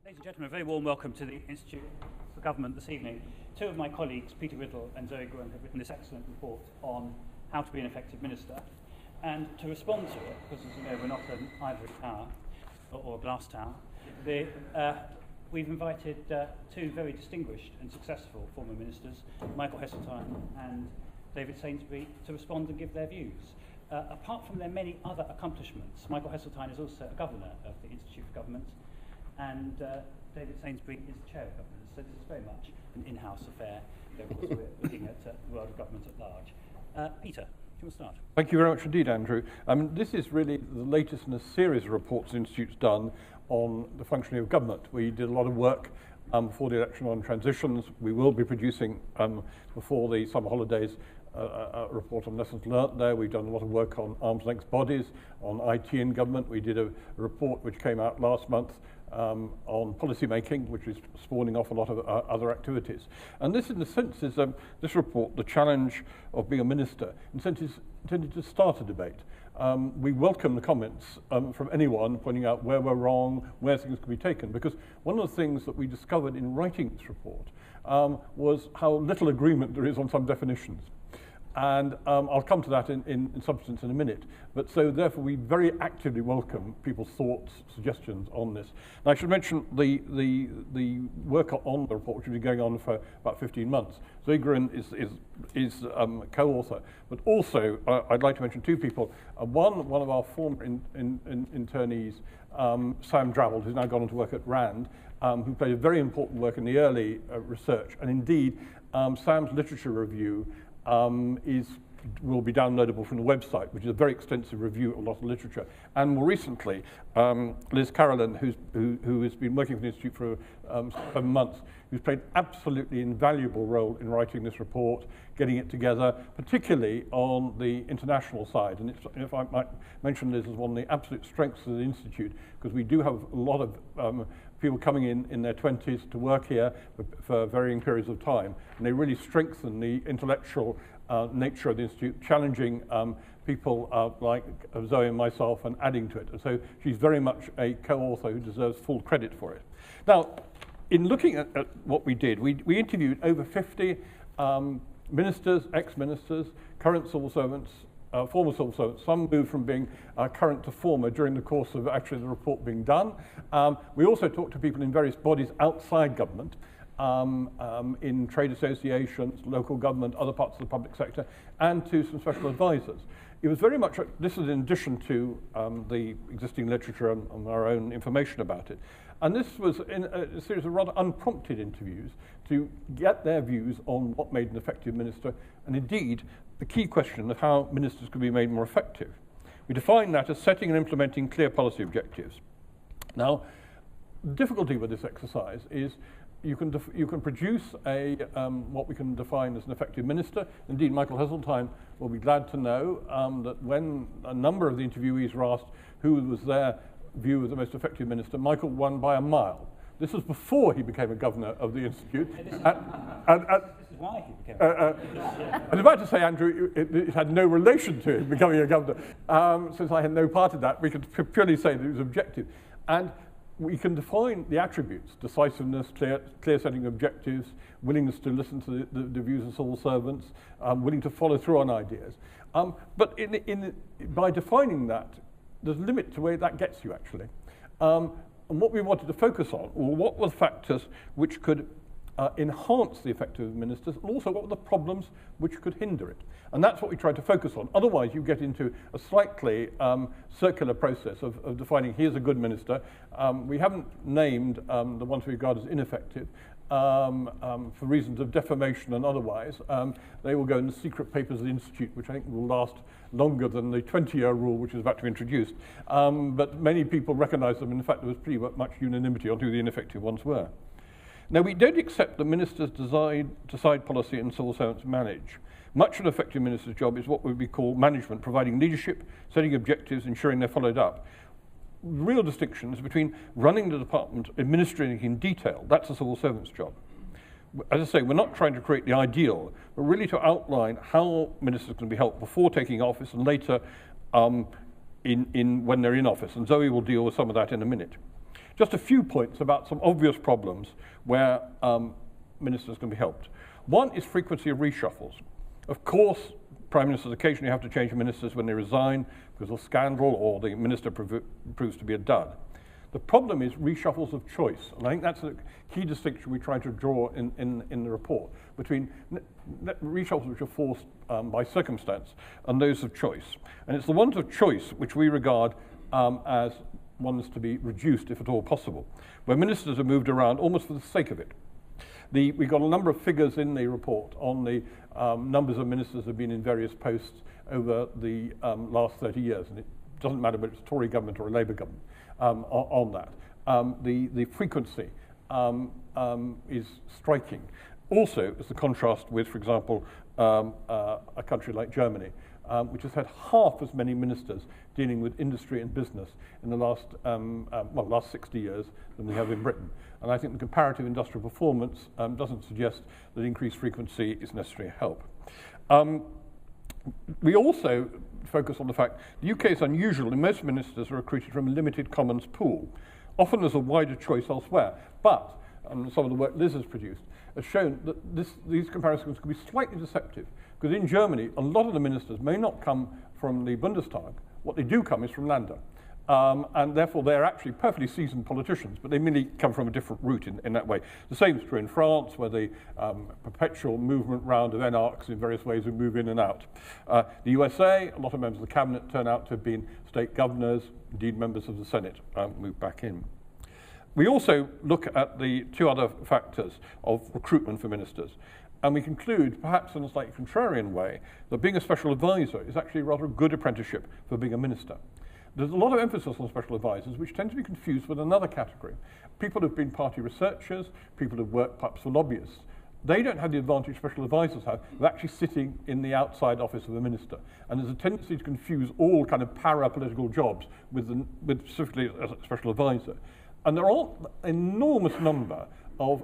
Ladies and gentlemen, a very warm welcome to the Institute for Government this evening. Two of my colleagues, Peter Riddle and Zoe Gruen, have written this excellent report on how to be an effective minister. And to respond to it, because as you know, we're not an ivory tower or a glass tower, we've invited two very distinguished and successful former ministers, Michael Heseltine and David Sainsbury, to respond and give their views. Apart from their many other accomplishments, Michael Heseltine is also a governor of the Institute for Government, and David Sainsbury is the chair of government. So this is very much an in-house affair. Of course, we're looking at the world of government at large. Peter, do you want to start? Thank you very much indeed, Andrew. This is really the latest in a series of reports the Institute's done on the functioning of government. We did a lot of work before the election on transitions. We will be producing, before the summer holidays, a report on lessons learnt there. We've done a lot of work on arm's length bodies, on IT in government. We did a report which came out last month on policy making, which is spawning off a lot of other activities. And this, in a sense, is this report, The Challenge of Being a Minister, in a sense is intended to start a debate. We welcome the comments from anyone pointing out where we're wrong, where things can be taken, because one of the things that we discovered in writing this report was how little agreement there is on some definitions. And I'll come to that in substance in a minute. But so therefore we very actively welcome people's thoughts, suggestions on this. And I should mention the work on the report, which has been going on for about 15 months. Zoe Gruen is co-author, but also I'd like to mention two people. One of our former internees, Sam Drabble, who's now gone on to work at RAND, who played a very important work in the early research. And indeed, Sam's literature review will be downloadable from the website, which is a very extensive review of a lot of literature. And more recently, Liz Carolyn, who has been working for the Institute for 7 months, who's played an absolutely invaluable role in writing this report, getting it together, particularly on the international side. And if I might mention Liz as one of the absolute strengths of the Institute, because we do have a lot of people coming in their 20s to work here for varying periods of time. And they really strengthen the intellectual nature of the Institute, challenging people like Zoe and myself and adding to it. And so she's very much a co-author who deserves full credit for it. Now, in looking at what we did, we interviewed over 50 ministers, ex-ministers, current civil servants, former civil servants. Some moved from being current to former during the course of actually the report being done. We also talked to people in various bodies outside government, in trade associations, local government, other parts of the public sector, and to some special advisors. It was very much, this is in addition to the existing literature and our own information about it. And this was in a series of rather unprompted interviews to get their views on what made an effective minister, and indeed, the key question of how ministers could be made more effective. We define that as setting and implementing clear policy objectives. Now, the difficulty with this exercise is you can produce what we can define as an effective minister. Indeed, Michael Heseltine will be glad to know that when a number of the interviewees were asked who was their view of the most effective minister, Michael won by a mile. This was before he became a governor of the Institute. This is why he became a governor. I was about to say, Andrew, it had no relation to him becoming a governor. Since I had no part of that, we could purely say that it was objective. And we can define the attributes: decisiveness, clear setting of objectives, willingness to listen to the views of civil servants, willing to follow through on ideas. But by defining that, there's a limit to where that gets you, actually. And what we wanted to focus on were what were the factors which could enhance the effectiveness of ministers, and also what were the problems which could hinder it. And that's what we tried to focus on. Otherwise, you get into a slightly circular process of defining, here's a good minister. We haven't named the ones we regard as ineffective for reasons of defamation and otherwise. They will go in the secret papers of the Institute, which I think will last longer than the 20-year rule which is about to be introduced. But many people recognize them. In fact, there was pretty much unanimity on who the ineffective ones were. Now, we don't accept that ministers decide policy and civil servants manage. Much of an effective minister's job is what would be called management, providing leadership, setting objectives, ensuring they're followed up. Real distinctions between running the department, administering in detail, that's a civil servant's job. As I say, we're not trying to create the ideal, but really to outline how ministers can be helped before taking office and later when they're in office. And Zoe will deal with some of that in a minute. Just a few points about some obvious problems where ministers can be helped. One is frequency of reshuffles. Of course, prime ministers occasionally have to change ministers when they resign because of scandal or the minister proves to be a dud. The problem is reshuffles of choice, and I think that's a key distinction we try to draw in the report between reshuffles which are forced by circumstance and those of choice. And it's the ones of choice which we regard as ones to be reduced, if at all possible, where ministers are moved around almost for the sake of it. We've got a number of figures in the report on the numbers of ministers who have been in various posts over the last 30 years, and it doesn't matter whether it's a Tory government or a Labour government on that. The frequency is striking. Also, as a contrast with, for example, a country like Germany, which has had half as many ministers dealing with industry and business in the last 60 years than we have in Britain. And I think the comparative industrial performance doesn't suggest that increased frequency is necessarily a help. We also focus on the fact the UK is unusual in most ministers are recruited from a limited commons pool. Often there's a wider choice elsewhere, but some of the work Liz has produced has shown that these comparisons can be slightly deceptive, because in Germany, a lot of the ministers may not come from the Bundestag. What they do come is from Länder. And therefore they're actually perfectly seasoned politicians, but they merely come from a different route in that way. The same is true in France, where the perpetual movement round of enarchs in various ways who move in and out. The USA, a lot of members of the cabinet turn out to have been state governors, indeed members of the Senate move back in. We also look at the two other factors of recruitment for ministers. And we conclude, perhaps in a slightly contrarian way, that being a special advisor is actually rather a good apprenticeship for being a minister. There's a lot of emphasis on special advisors, which tend to be confused with another category. People who've been party researchers, people who've worked perhaps for lobbyists. They don't have the advantage special advisors have of actually sitting in the outside office of the minister. And there's a tendency to confuse all kind of para-political jobs with specifically as a special advisor. And there are an enormous number of,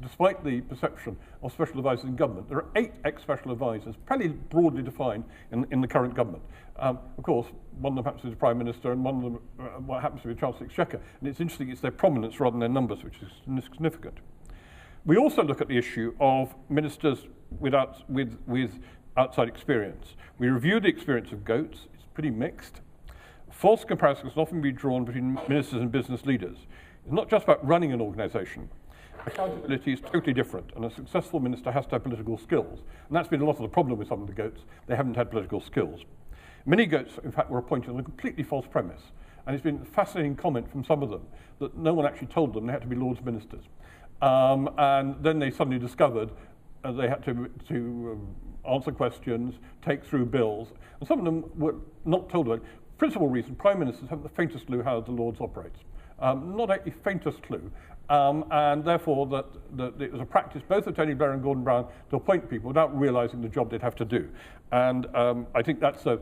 despite the perception of special advisors in government, there are 8 ex-special advisors, fairly broadly defined in the current government. Of course, one of them happens to be the Prime Minister and one of them what happens to be the Chancellor of the Exchequer. And it's interesting, it's their prominence rather than their numbers, which is significant. We also look at the issue of ministers with outside experience. We review the experience of GOATs. It's pretty mixed. False comparisons can often be drawn between ministers and business leaders. It's not just about running an organisation. Accountability is totally different, and a successful minister has to have political skills. And that's been a lot of the problem with some of the GOATs. They haven't had political skills. Many GOATs, in fact, were appointed on a completely false premise. And it's been a fascinating comment from some of them that no one actually told them they had to be Lords ministers. And then they suddenly discovered they had to answer questions, take through bills. And some of them were not told about it. Principal reason, prime ministers haven't the faintest clue how the Lords operates. Not a faintest clue. And therefore that it was a practice both of Tony Blair and Gordon Brown to appoint people without realising the job they'd have to do. And I think that's a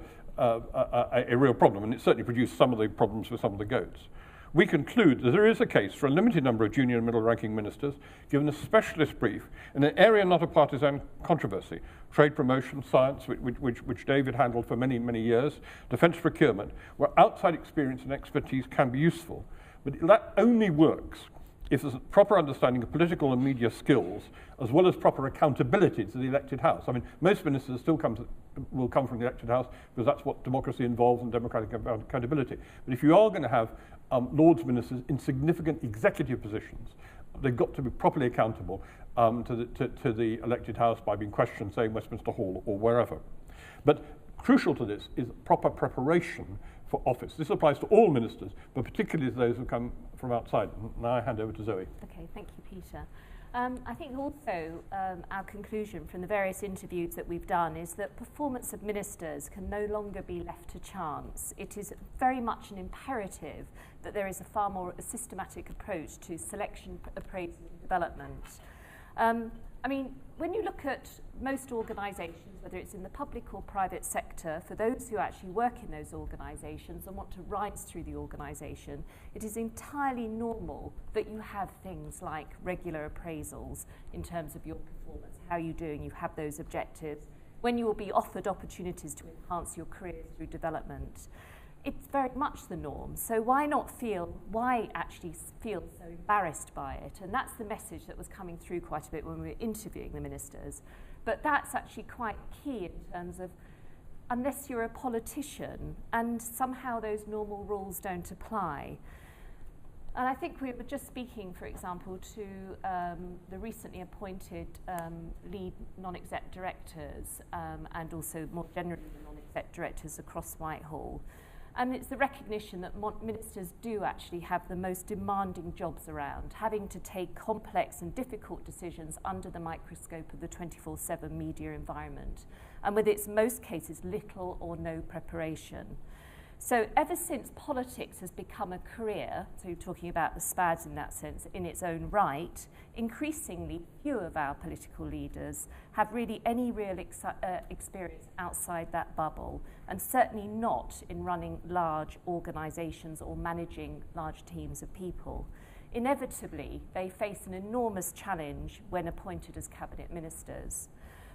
real problem, and it certainly produced some of the problems with some of the GOATs. We conclude that there is a case for a limited number of junior and middle-ranking ministers given a specialist brief in an area not of partisan controversy, trade promotion, science, which David handled for many, many years, defence procurement, where outside experience and expertise can be useful. But that only works if there's a proper understanding of political and media skills, as well as proper accountability to the elected House. I mean, most ministers still will come from the elected House, because that's what democracy involves and democratic accountability. But if you are going to have Lords ministers in significant executive positions, they've got to be properly accountable to the elected House by being questioned, say, in Westminster Hall or wherever. But crucial to this is proper preparation for office. This applies to all ministers, but particularly to those who come from outside. Now I hand over to Zoe. Okay, thank you, Peter. I think also our conclusion from the various interviews that we've done is that performance of ministers can no longer be left to chance. It is very much an imperative that there is a far more systematic approach to selection, appraisal, and development. I mean, when you look at most organisations, whether it's in the public or private sector, for those who actually work in those organisations and want to rise through the organisation, it is entirely normal that you have things like regular appraisals in terms of your performance, how you're doing, you have those objectives, when you will be offered opportunities to enhance your career through development. it's very much the norm. So why actually feel so embarrassed by it? And that's the message that was coming through quite a bit when we were interviewing the ministers. But that's actually quite key in terms of, unless you're a politician and somehow those normal rules don't apply. And I think we were just speaking, for example, to the recently appointed lead non-exec directors and also more generally the non-exec directors across Whitehall. And it's the recognition that ministers do actually have the most demanding jobs around, having to take complex and difficult decisions under the microscope of the 24/7 media environment, and with its most cases little or no preparation. So ever since politics has become a career, so you're talking about the SPADs in that sense, in its own right, increasingly few of our political leaders have really any real experience outside that bubble, and certainly not in running large organisations or managing large teams of people. Inevitably, they face an enormous challenge when appointed as cabinet ministers.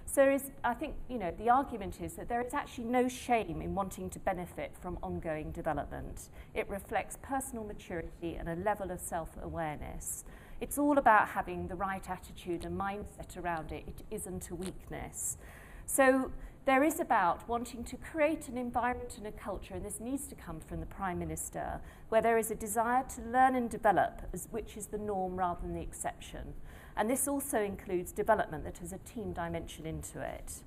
So I think, the argument is that there is actually no shame in wanting to benefit from ongoing development. It reflects personal maturity and a level of self-awareness. It's all about having the right attitude and mindset around it. It isn't a weakness. So there is about wanting to create an environment and a culture, and this needs to come from the Prime Minister, where there is a desire to learn and develop, which is the norm rather than the exception. And this also includes development that has a team dimension into it.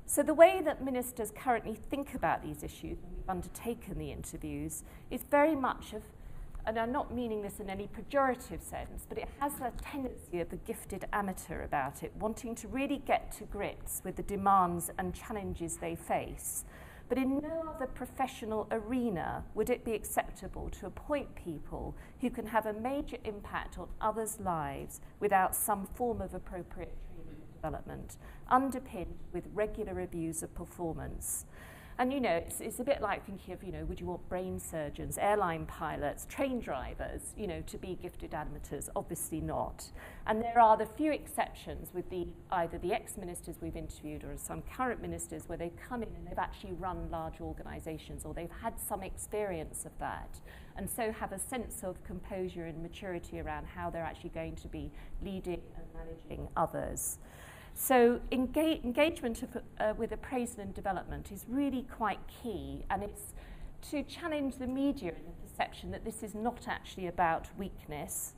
So the way that ministers currently think about these issues, and we've undertaken the interviews, is very much of, and I'm not meaning this in any pejorative sense, but it has a tendency of the gifted amateur about it, wanting to really get to grips with the demands and challenges they face. But in no other professional arena would it be acceptable to appoint people who can have a major impact on others' lives without some form of appropriate training and development, underpinned with regular reviews of performance. And it's a bit like thinking of, would you want brain surgeons, airline pilots, train drivers, to be gifted amateurs? Obviously not. And there are the few exceptions with either the ex-ministers we've interviewed or some current ministers where they've come in and they've actually run large organisations or they've had some experience of that, and so have a sense of composure and maturity around how they're actually going to be leading and managing others. So engagement with appraisal and development is really quite key, and it's to challenge the media in the perception that this is not actually about weakness,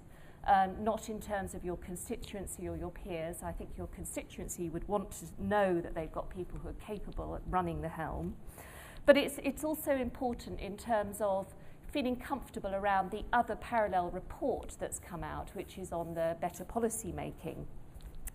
not in terms of your constituency or your peers. I think your constituency would want to know that they've got people who are capable of running the helm. But it's also important in terms of feeling comfortable around the other parallel report that's come out, which is on the better policy making.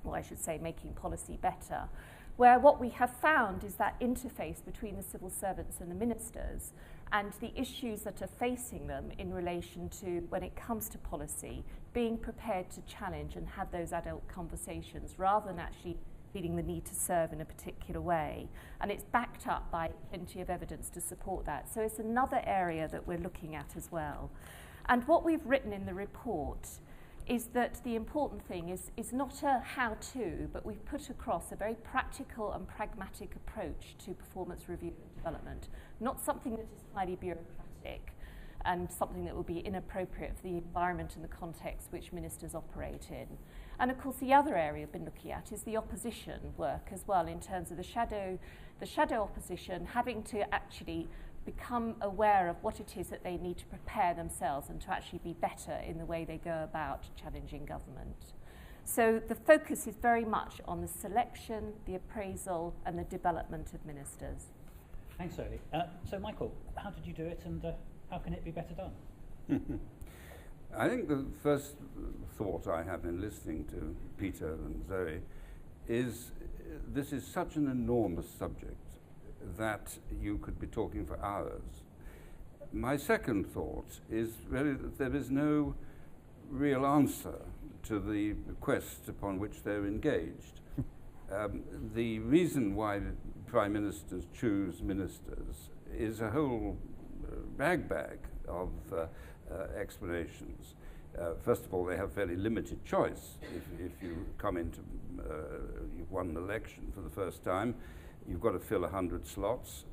Or I should say making policy better, where what we have found is that interface between the civil servants and the ministers and the issues that are facing them in relation to, when it comes to policy, being prepared to challenge and have those adult conversations rather than actually feeling the need to serve in a particular way. And it's backed up by plenty of evidence to support that. So it's another area that we're looking at as well. And what we've written in the report is that the important thing is not a how-to, but we've put across a very practical and pragmatic approach to performance review and development, not something that is highly bureaucratic and something that will be inappropriate for the environment and the context which ministers operate in. And of course the other area we've been looking at is the opposition work as well, in terms of the shadow opposition having to actually become aware of what it is that they need to prepare themselves and to actually be better in the way they go about challenging government. So the focus is very much on the selection, the appraisal and the development of ministers. Thanks, Zoe. So Michael, how did you do it, and how can it be better done? I think the first thought I have in listening to Peter and Zoe is this is such an enormous subject that you could be talking for hours. My second thought is really that there is no real answer to the quest upon which they're engaged. The reason why prime ministers choose ministers is a whole ragbag of explanations. First of all, they have fairly limited choice. If you come into, you've won an election for the first time, you've got to fill 100 slots.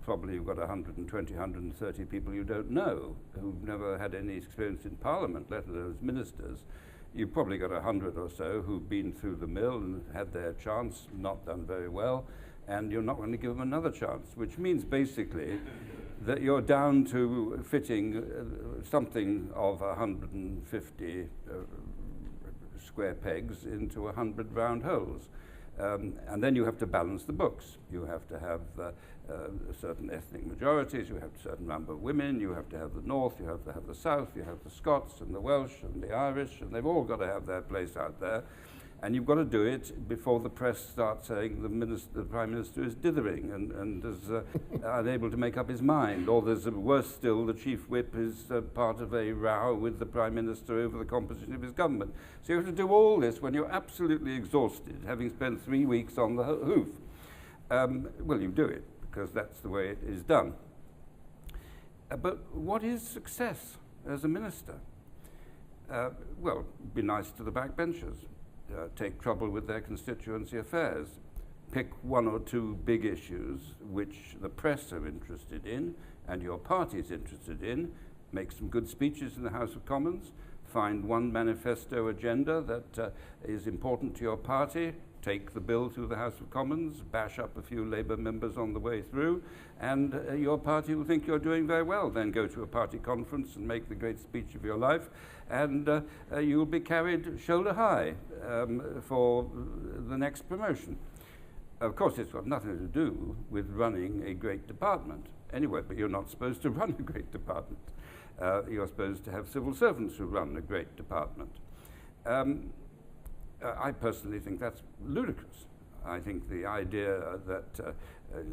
Probably you've got 120, 130 people you don't know who've never had any experience in Parliament, let alone as ministers. You've probably got 100 or so who've been through the mill and had their chance, not done very well, and you're not going to give them another chance, which means basically that you're down to fitting something of 150 square pegs into 100 round holes. And then you have to balance the books. You have to have certain ethnic majorities, you have a certain number of women, you have to have the North, you have to have the South, you have the Scots and the Welsh and the Irish, and they've all got to have their place out there. And you've got to do it before the press starts saying the Prime Minister is dithering and is unable to make up his mind. Or there's worse still, the Chief Whip is part of a row with the Prime Minister over the composition of his government. So you have to do all this when you're absolutely exhausted, having spent 3 weeks on the hoof. Well, you do it, because that's the way it is done. But what is success as a minister? Well, be nice to the backbenchers. Take trouble with their constituency affairs, pick 1 or 2 big issues which the press are interested in and your party's interested in, make some good speeches in the House of Commons, find one manifesto agenda that is important to your party, take the bill through the House of Commons, bash up a few Labour members on the way through, and your party will think you're doing very well. Then go to a party conference and make the great speech of your life, and you'll be carried shoulder high for the next promotion. Of course, it's got nothing to do with running a great department anyway, but you're not supposed to run a great department. You're supposed to have civil servants who run a great department. I personally think that's ludicrous. I think the idea that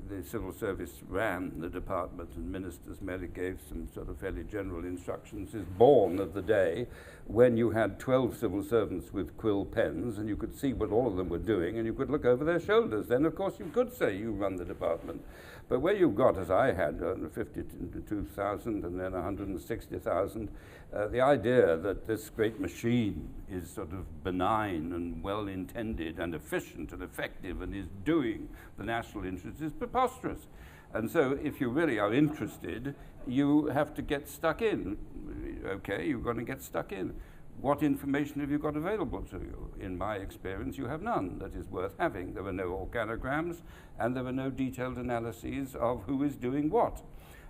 the civil service ran the department and ministers merely gave some sort of fairly general instructions is born of the day when you had 12 civil servants with quill pens and you could see what all of them were doing and you could look over their shoulders. Then, of course, you could say you run the department. But where you've got, as I had, 52,000 and then 160,000, the idea that this great machine is sort of benign and well-intended and efficient and effective and is doing the national interest is preposterous. And so if you really are interested, you have to get stuck in. Okay, you're going to get stuck in. What information have you got available to you? In my experience, you have none that is worth having. There were no organograms, and there were no detailed analyses of who is doing what.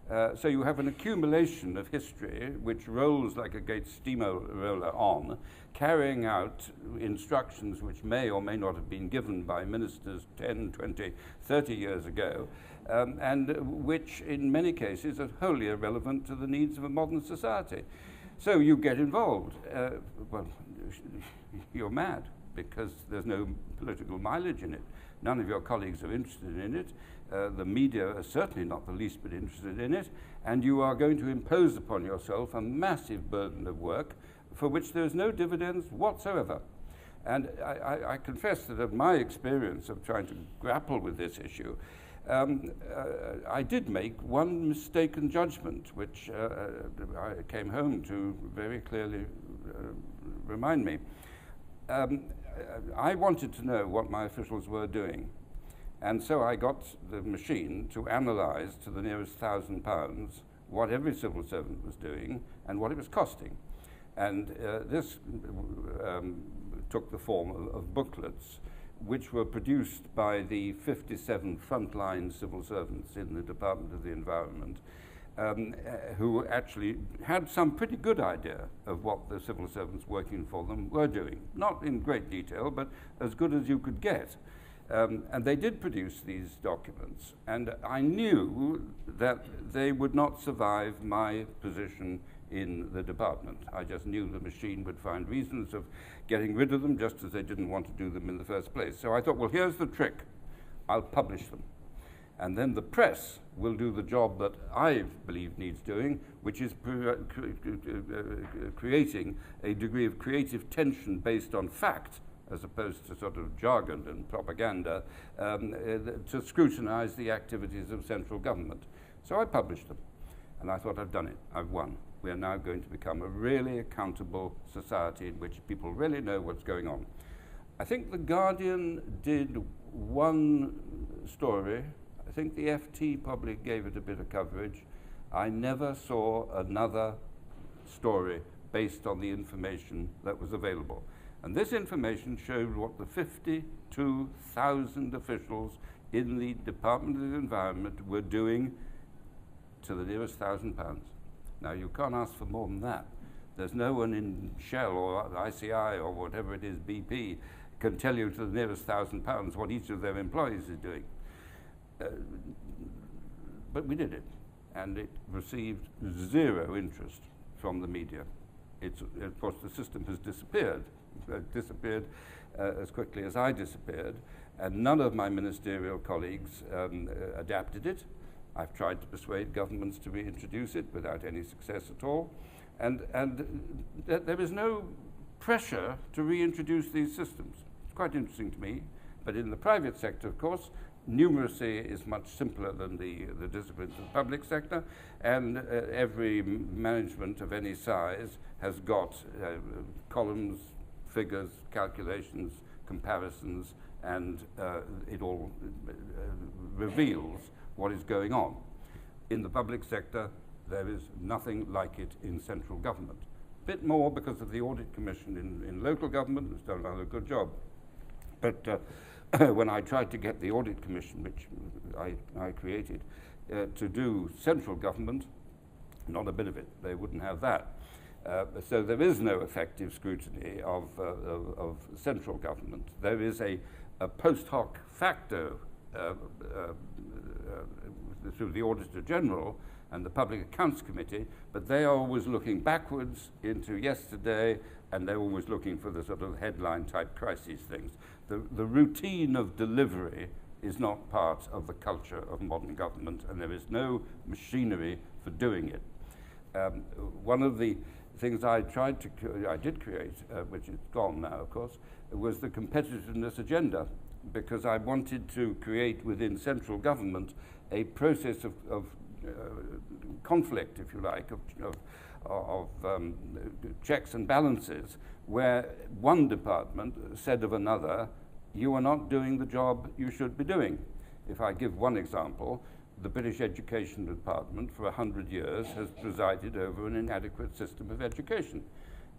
So you have an accumulation of history which rolls like a great steamroller on, carrying out instructions which may or may not have been given by ministers 10, 20, 30 years ago, and which in many cases are wholly irrelevant to the needs of a modern society. So you get involved. Well, you're mad because there's no political mileage in it. None of your colleagues are interested in it. The media are certainly not the least bit interested in it. And you are going to impose upon yourself a massive burden of work for which there is no dividends whatsoever. And I confess that of my experience of trying to grapple with this issue, I did make one mistaken judgment, which I came home to very clearly remind me. I wanted to know what my officials were doing. And so I got the machine to analyze to the nearest £1,000 what every civil servant was doing and what it was costing. And this took the form of booklets which were produced by the 57 frontline civil servants in the Department of the Environment, who actually had some pretty good idea of what the civil servants working for them were doing. Not in great detail, but as good as you could get. And they did produce these documents, and I knew that they would not survive my position in the department. I just knew the machine would find reasons of getting rid of them, just as they didn't want to do them in the first place. So I thought, well, here's the trick. I'll publish them. And then the press will do the job that I believe needs doing, which is creating a degree of creative tension based on fact, as opposed to sort of jargon and propaganda, to scrutinize the activities of central government. So I published them, and I thought, I've done it, I've won. We are now going to become a really accountable society in which people really know what's going on. I think The Guardian did one story. I think the FT probably gave it a bit of coverage. I never saw another story based on the information that was available. And this information showed what the 52,000 officials in the Department of the Environment were doing to the nearest £1,000. Now, you can't ask for more than that. There's no one in Shell or ICI or whatever it is, BP, can tell you to the nearest £1,000 what each of their employees is doing. But we did it, and it received zero interest from the media. Of course, the system has disappeared. Disappeared as quickly as I disappeared, and none of my ministerial colleagues adapted it. I've tried to persuade governments to reintroduce it without any success at all, and there is no pressure to reintroduce these systems. It's quite interesting to me, but in the private sector, of course, numeracy is much simpler than the disciplines of the public sector, and every management of any size has got columns, figures, calculations, comparisons, and it all reveals what is going on. In the public sector, there is nothing like it in central government. A bit more because of the Audit Commission in local government, has done another good job. But when I tried to get the Audit Commission, which I created, to do central government, not a bit of it. They wouldn't have that. So there is no effective scrutiny of central government. There is a post hoc facto through the Auditor General and the Public Accounts Committee, but they are always looking backwards into yesterday, and they're always looking for the sort of headline-type crises things. The routine of delivery is not part of the culture of modern government, and there is no machinery for doing it. One of the things I did create, which is gone now, of course, was the competitiveness agenda, because I wanted to create within central government a process of conflict, if you like, of checks and balances, where one department said of another, you are not doing the job you should be doing. If I give one example, the British Education Department for 100 years has presided over an inadequate system of education.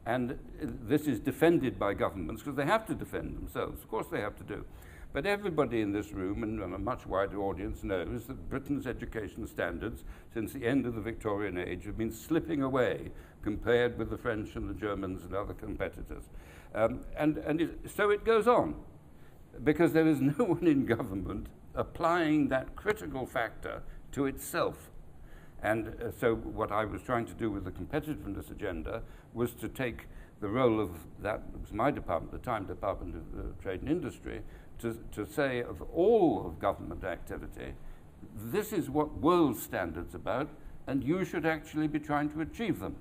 And this is defended by governments because they have to defend themselves. Of course they have to do. But everybody in this room and a much wider audience knows that Britain's education standards since the end of the Victorian age have been slipping away compared with the French and the Germans and other competitors. So it goes on, because there is no one in government applying that critical factor to itself. And so what I was trying to do with the competitiveness agenda was to take the role of that, it was my department at the time, Department of Trade and Industry, to say of all of government activity, this is what world standards about, and you should actually be trying to achieve them.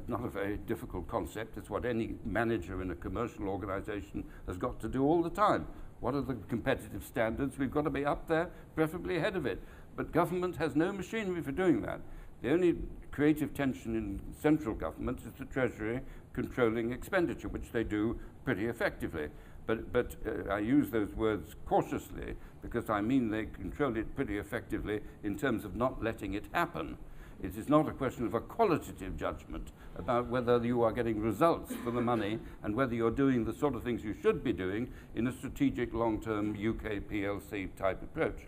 Not a very difficult concept. It's what any manager in a commercial organization has got to do all the time. What are the competitive standards? We've got to be up there, preferably ahead of it. But government has no machinery for doing that. The only creative tension in central government is the Treasury controlling expenditure, which they do pretty effectively. But I use those words cautiously because I mean they control it pretty effectively in terms of not letting it happen. It is not a question of a qualitative judgment about whether you are getting results for the money and whether you're doing the sort of things you should be doing in a strategic long-term UK PLC type approach.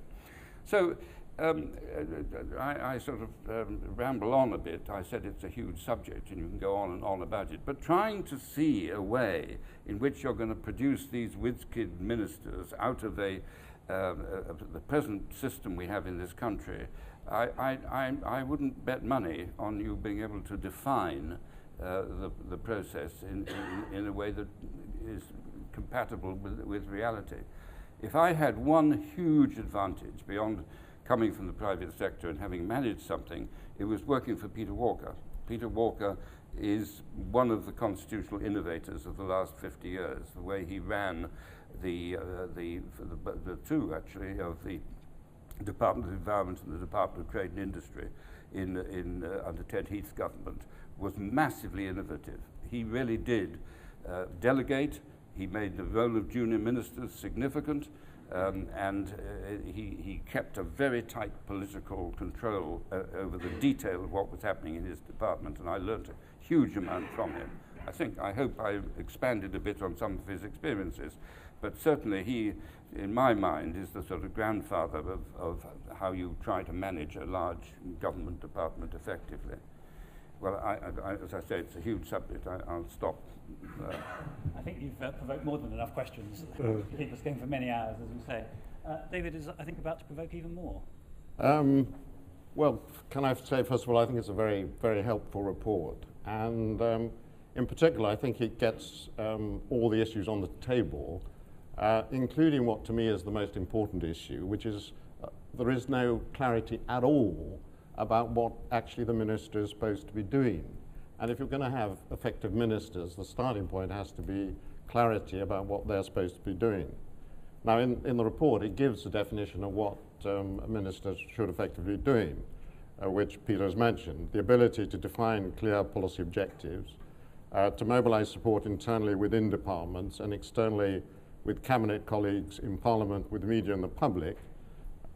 So I sort of ramble on a bit. I said it's a huge subject and you can go on and on about it. But trying to see a way in which you're going to produce these whiz-kid ministers out of the present system we have in this country, I wouldn't bet money on you being able to define the process in a way that is compatible with reality. If I had one huge advantage beyond coming from the private sector and having managed something, it was working for Peter Walker. Peter Walker is one of the constitutional innovators of the last 50 years. The way he ran the two, actually, of the Department of Environment and the Department of Trade and Industry under Ted Heath's government was massively innovative. He really did delegate. He made the role of junior ministers significant. He kept a very tight political control over the detail of what was happening in his department, and I learnt a huge amount from him. I hope I expanded a bit on some of his experiences, but certainly he, in my mind, is the sort of grandfather of how you try to manage a large government department effectively. Well, as I say, it's a huge subject. I'll stop. I think you've provoked more than enough questions. Keep us going for many hours, as you say. David is, I think, about to provoke even more. Well, can I say, first of all, I think it's a very, very helpful report. And in particular, I think it gets all the issues on the table, including what to me is the most important issue, which is there is no clarity at all about what actually the minister is supposed to be doing. And if you're going to have effective ministers, the starting point has to be clarity about what they're supposed to be doing. Now, in the report, it gives a definition of what a minister should effectively be doing, which Peter has mentioned: the ability to define clear policy objectives, to mobilize support internally within departments and externally with cabinet colleagues in Parliament, with the media and the public,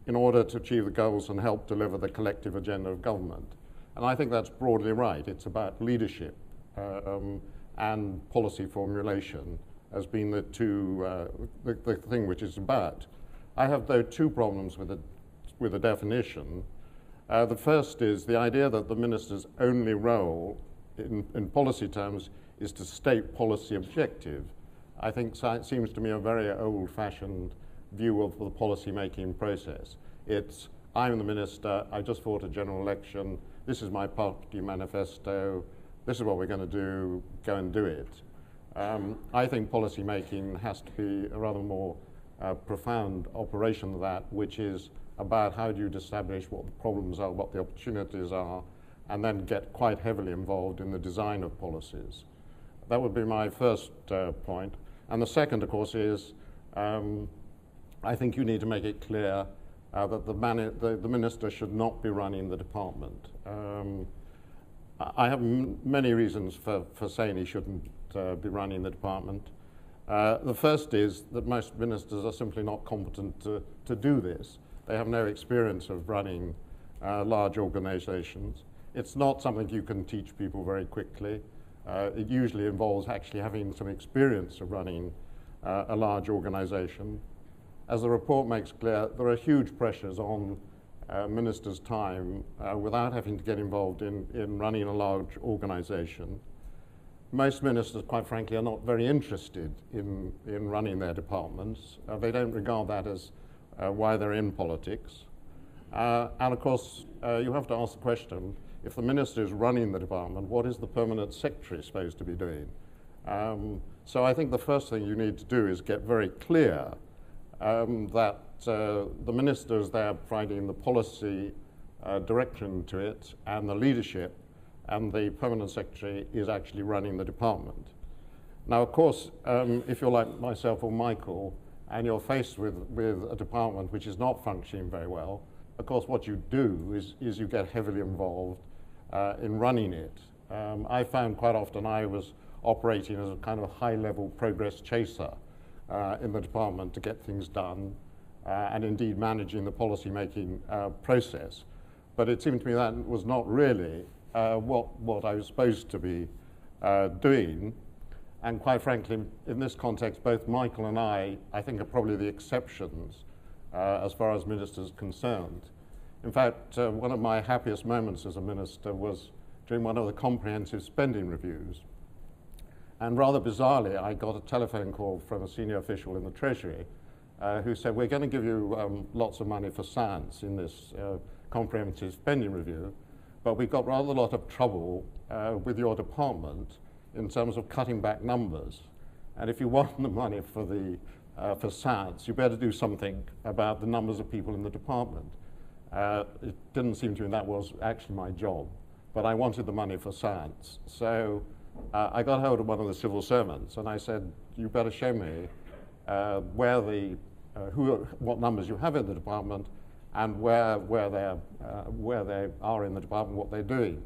in order to achieve the goals and help deliver the collective agenda of government. And I think that's broadly right. It's about leadership and policy formulation as being the two, the thing which it's about. I have, though, two problems with the definition. The first is the idea that the minister's only role in policy terms is to state policy objective. I think it seems to me a very old-fashioned view of the policy-making process. It's, I'm the minister, I just fought a general election, this is my party manifesto, this is what we're going to do, go and do it. I think policy-making has to be a rather more profound operation than that, which is about how do you establish what the problems are, what the opportunities are, and then get quite heavily involved in the design of policies. That would be my first point. And the second, of course, is I think you need to make it clear that the minister should not be running the department. I have many reasons for saying he shouldn't be running the department. The first is that most ministers are simply not competent to do this. They have no experience of running large organizations. It's not something you can teach people very quickly. It usually involves actually having some experience of running a large organization. As the report makes clear, there are huge pressures on ministers' time without having to get involved in running a large organization. Most ministers, quite frankly, are not very interested in running their departments. They don't regard that as why they're in politics. And of course, you have to ask the question, if the minister is running the department, what is the permanent secretary supposed to be doing? So I think the first thing you need to do is get very clear that the minister is there providing the policy direction to it and the leadership, and the permanent secretary is actually running the department. Now, of course, if you're like myself or Michael, and you're faced with a department which is not functioning very well, of course, what you do is you get heavily involved in running it. I found quite often I was operating as a kind of high-level progress chaser in the department to get things done, and indeed managing the policy-making process. But it seemed to me that was not really what I was supposed to be doing. And quite frankly, in this context, both Michael and I think, are probably the exceptions as far as ministers are concerned. In fact, one of my happiest moments as a minister was during one of the comprehensive spending reviews. And rather bizarrely, I got a telephone call from a senior official in the Treasury who said, we're going to give you lots of money for science in this comprehensive spending review, but we've got rather a lot of trouble with your department in terms of cutting back numbers. And if you want the money for science, you better do something about the numbers of people in the department. It didn't seem to me that was actually my job, but I wanted the money for science. So I got hold of one of the civil servants and I said, you better show me what numbers you have in the department and where they are in the department, what they're doing.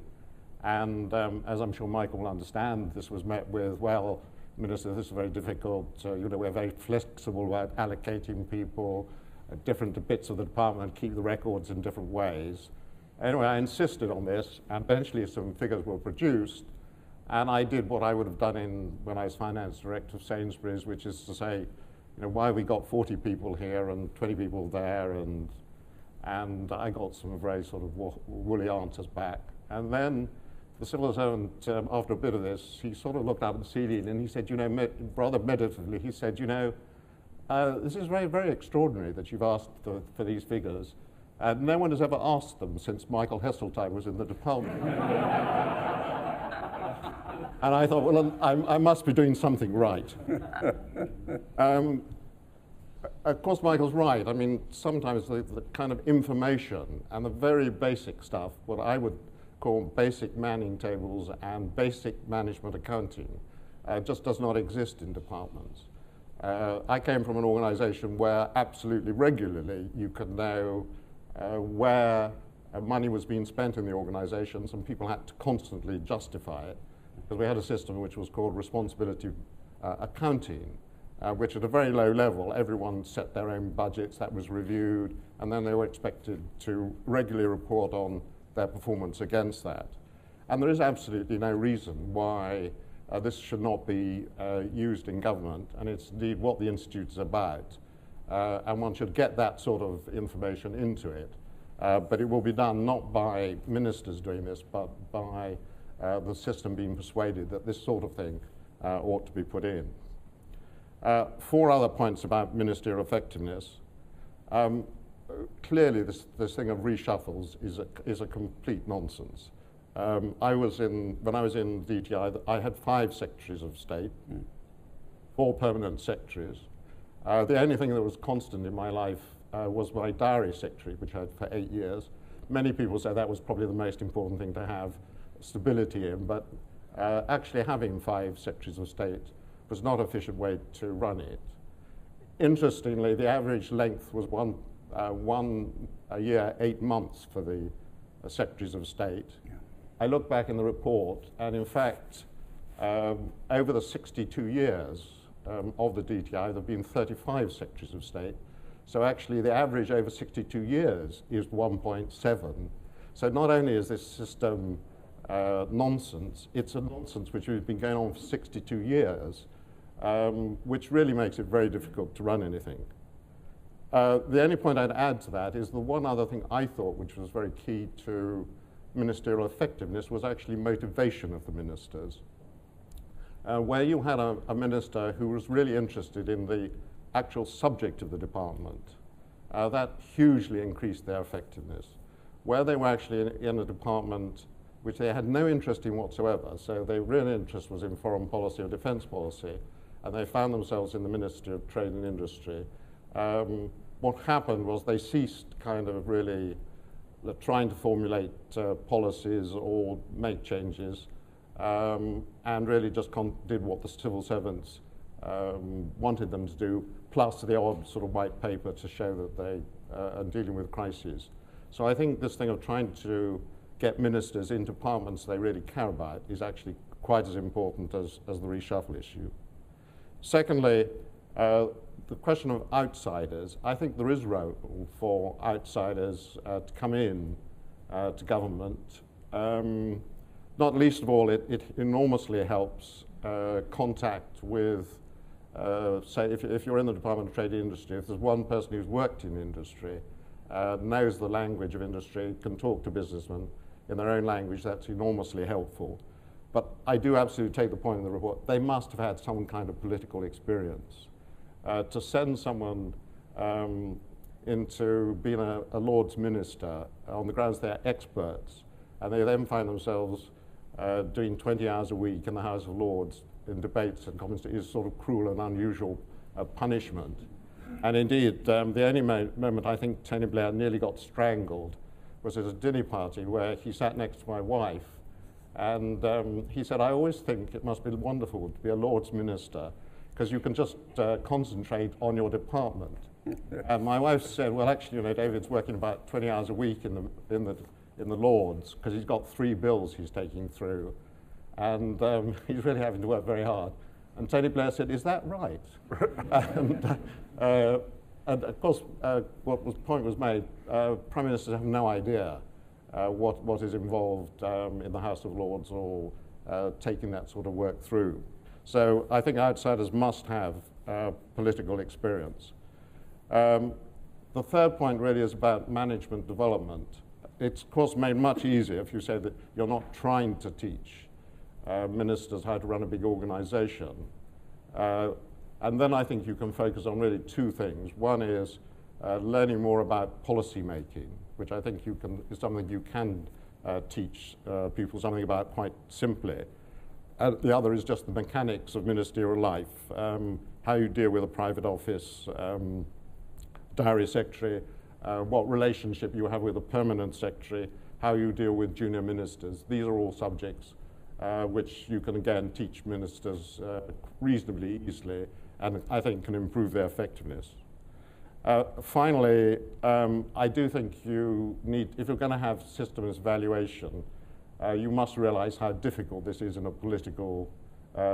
And as I'm sure Michael will understand, this was met with, well, Minister, this is very difficult. You know, we're very flexible about allocating people, different bits of the department, keep the records in different ways. Anyway, I insisted on this, and eventually some figures were produced, and I did what I would have done when I was finance director of Sainsbury's, which is to say, you know, why we got 40 people here and 20 people there, and I got some very sort of woolly answers back. And then the civil servant, after a bit of this, he sort of looked up at the ceiling and he said, you know, rather meditatively, he said, you know, this is very, very extraordinary that you've asked for these figures. No one has ever asked them since Michael Heseltine was in the department. And I thought, well, I must be doing something right. Of course, Michael's right. I mean, sometimes the kind of information and the very basic stuff, what I would call basic manning tables and basic management accounting, just does not exist in departments. I came from an organization where absolutely regularly you could know where money was being spent in the organizations, and people had to constantly justify it, because we had a system which was called responsibility accounting, which at a very low level, everyone set their own budgets, that was reviewed, and then they were expected to regularly report on their performance against that. And there is absolutely no reason why this should not be used in government, and it's indeed what the Institute is about. And one should get that sort of information into it. But it will be done not by ministers doing this, but by the system being persuaded that this sort of thing ought to be put in. 4 other points about ministerial effectiveness. Clearly, this thing of reshuffles is a complete nonsense. When I was in DTI, I had 5 secretaries of state, 4 permanent secretaries. The only thing that was constant in my life was my diary secretary, which I had for 8 years. Many people say that was probably the most important thing to have stability in, but actually having 5 secretaries of state was not an efficient way to run it. Interestingly, the average length was one a year, 8 months for the secretaries of state. Yeah. I look back in the report, and in fact, over the 62 years of the DTI, there have been 35 secretaries of state. So actually, the average over 62 years is 1.7. So not only is this system nonsense, it's a nonsense which has been going on for 62 years, which really makes it very difficult to run anything. The only point I'd add to that is the one other thing I thought which was very key to ministerial effectiveness was actually motivation of the ministers. Where you had a minister who was really interested in the actual subject of the department, that hugely increased their effectiveness. Where they were actually in a department which they had no interest in whatsoever, so their real interest was in foreign policy or defense policy, and they found themselves in the Ministry of Trade and Industry, what happened was they ceased kind of really trying to formulate policies or make changes, and really just did what the civil servants wanted them to do, plus the odd sort of white paper to show that they are dealing with crises. So I think this thing of trying to get ministers in departments they really care about is actually quite as important as the reshuffle issue. Secondly, the question of outsiders. I think there is a role for outsiders to come in to government. Not least of all, it enormously helps contact with, say, if you're in the Department of Trade and Industry, if there's one person who's worked in industry, knows the language of industry, can talk to businessmen in their own language, that's enormously helpful. But I do absolutely take the point in the report, they must have had some kind of political experience. To send someone into being a Lords minister on the grounds they're experts, and they then find themselves doing 20 hours a week in the House of Lords in debates and comments, is sort of cruel and unusual punishment. And indeed, the only moment I think Tony Blair nearly got strangled was at a dinner party where he sat next to my wife, and he said, I always think it must be wonderful to be a Lords minister, because you can just concentrate on your department. And my wife said, well, actually, you know, David's working about 20 hours a week in the Lords, because he's got 3 bills he's taking through, and he's really having to work very hard. And Tony Blair said, is that right? And of course, the point was made, Prime Ministers have no idea what is involved in the House of Lords or taking that sort of work through. So I think outsiders must have political experience. The third point really is about management development. It's of course made much easier if you say that you're not trying to teach ministers how to run a big organization. And then I think you can focus on really two things. One is learning more about policy making, which I think is something you can teach people something about quite simply. And the other is just the mechanics of ministerial life, how you deal with a private office, diary secretary, what relationship you have with a permanent secretary, how you deal with junior ministers. These are all subjects which you can again teach ministers reasonably easily, and I think can improve their effectiveness. Finally, I do think you need, if you're going to have systems evaluation, you must realize how difficult this is in a political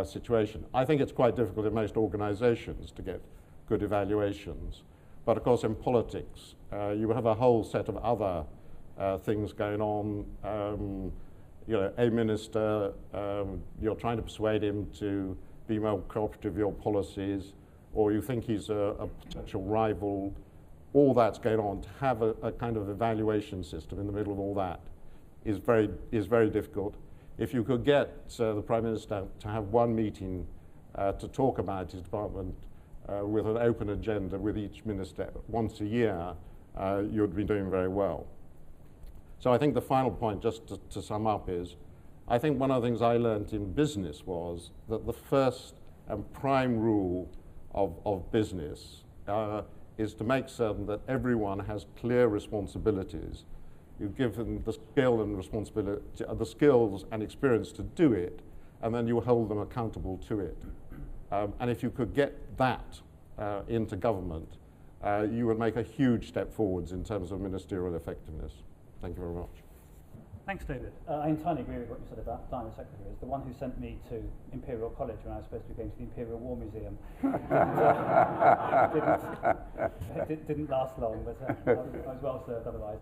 situation. I think it's quite difficult in most organizations to get good evaluations. But of course in politics, you have a whole set of other things going on. You know, a minister, you're trying to persuade him to be more cooperative with your policies, or you think he's a potential rival. All that's going on. To have a kind of evaluation system in the middle of all that is very difficult. If you could get the Prime Minister to have one meeting to talk about his department with an open agenda with each minister once a year, you'd be doing very well. So I think the final point, just to sum up, is I think one of the things I learned in business was that the first and prime rule of business is to make certain that everyone has clear responsibilities. You give them the skill and responsibility, the skills and experience to do it, and then you hold them accountable to it. And if you could get that into government, you would make a huge step forwards in terms of ministerial effectiveness. Thank you very much. Thanks, David. I entirely agree with what you said about Diana Secretary. As the one who sent me to Imperial College when I was supposed to be going to the Imperial War Museum, didn't last long, but I was well served otherwise.